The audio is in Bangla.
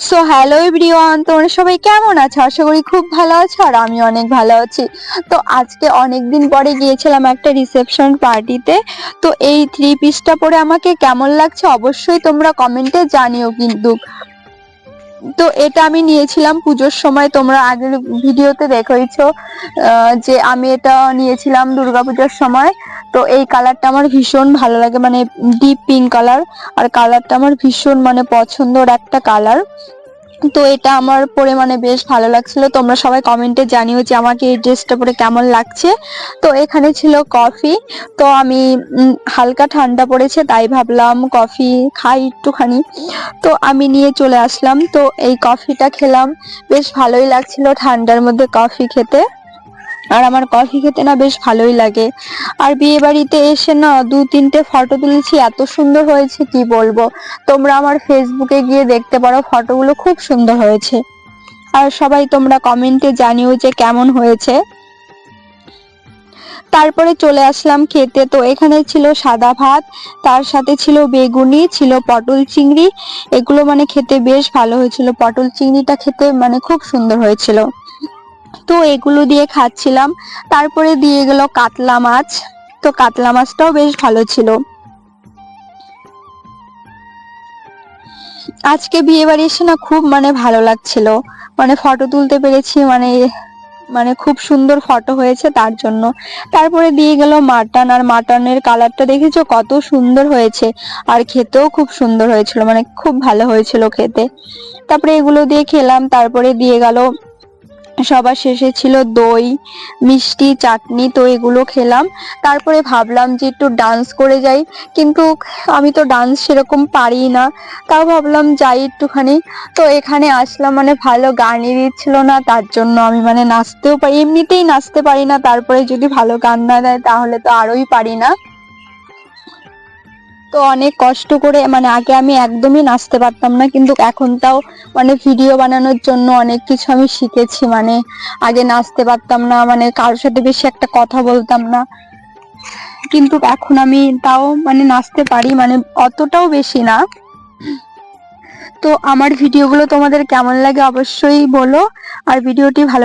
সো হ্যালো এভরিওয়ান, তোমরা সবাই কেমন আছো? আশা করি খুব ভালো আছো আর আমি অনেক ভালো আছি। তো আজকে অনেকদিন পরে গিয়েছিলাম একটা রিসেপশন পার্টিতে। তো এই থ্রি পিসটা পরে আমাকে কেমন লাগছে অবশ্যই তোমরা কমেন্টে জানিও কিন্তু। তো এটা আমি নিয়েছিলাম পুজোর সময়, তোমরা আগের ভিডিওতে দেখেইছো যে আমি এটা নিয়েছিলাম দুর্গাপূজার সময়। তো এই কালারটা আমার ভীষণ ভালো লাগে, মানে ডিপ পিঙ্ক কালার, আর কালারটা আমার ভীষণ মানে পছন্দের একটা কালার। তো এটা আমার পরে মানে বেশ ভালো লাগছিল। তোমরা সবাই কমেন্টে জানিও যে আমাকে এই ড্রেসটা পরে কেমন লাগছে। তো এখানে ছিল কফি। তো আমি হালকা ঠান্ডা পড়েছে তাই ভাবলাম কফি খাই একটুখানি। তো আমি নিয়ে চলে আসলাম, তো এই কফিটা খেলাম, বেশ ভালোই লাগছিল ঠান্ডার মধ্যে কফি খেতে। আর আমার কফি খেতে না বেশ ভালোই লাগে। আর বিয়ে বাড়িতে এসে না 2-3টে ফটো তুলেছি, এত সুন্দর হয়েছে কি বলবো। তোমরা আমার ফেসবুকে গিয়ে দেখতে পারো, ফটোগুলো খুব সুন্দর হয়েছে। আর সবাই তোমরা কমেন্টে জানিও যে কেমন হয়েছে। তারপরে চলে আসলাম খেতে। তো এখানে ছিল সাদা ভাত, তার সাথে ছিল বেগুনি, ছিল পটল চিংড়ি। এগুলো মানে খেতে বেশ ভালো হয়েছিল, পটল চিংড়িটা খেতে মানে খুব সুন্দর হয়েছিল। তো এগুলো দিয়ে খাচ্ছিলাম। তারপরে দিয়ে গেল কাতলা মাছ। তো কাতলা মাছটাও বেশ ভালো ছিল। আজকে বিয়ে বাড়ি এসে না খুব মানে ভালো লাগছিল, মানে ফটো তুলতে পেরেছি, মানে মানে খুব সুন্দর ফটো হয়েছে তার জন্য। তারপরে দিয়ে গেল মাটন, আর মাটনের কালারটা দেখেছো কত সুন্দর হয়েছে, আর খেতেও খুব সুন্দর হয়েছিল, মানে খুব ভালো হয়েছিল খেতে। তারপরে এগুলো দিয়ে খেলাম। তারপরে দিয়ে গেল সবার শেষে ছিল দই, মিষ্টি, চাটনি। তো এগুলো খেলাম। তারপরে ভাবলাম যে একটু ডান্স করে যাই, কিন্তু আমি তো ডান্স সেরকম পারি না, তাও ভাবলাম যাই একটুখানি। তো এখানে আসলাম, মানে ভালো গানই দিচ্ছিল না, তার জন্য আমি মানে নাচতেও পারি, এমনিতেই নাচতে পারি না, তারপরে যদি ভালো গান না দেয় তাহলে তো আরোই পারি না। তো অনেক কষ্ট করে, মানে আগে আমি একদমই নাচতে পারতাম না, কিন্তু এখন তাও মানে ভিডিও বানানোর জন্য অনেক কিছু আমি শিখেছি। মানে আগে নাচতে পারতাম না, মানে কারোর সাথে বেশি একটা কথা বলতাম না, কিন্তু এখন আমি তাও মানে নাচতে পারি, মানে অতটাও বেশি না। তো আমার ভিডিওগুলো তোমাদের কেমন লাগে অবশ্যই বলো, আর ভিডিওটি ভালো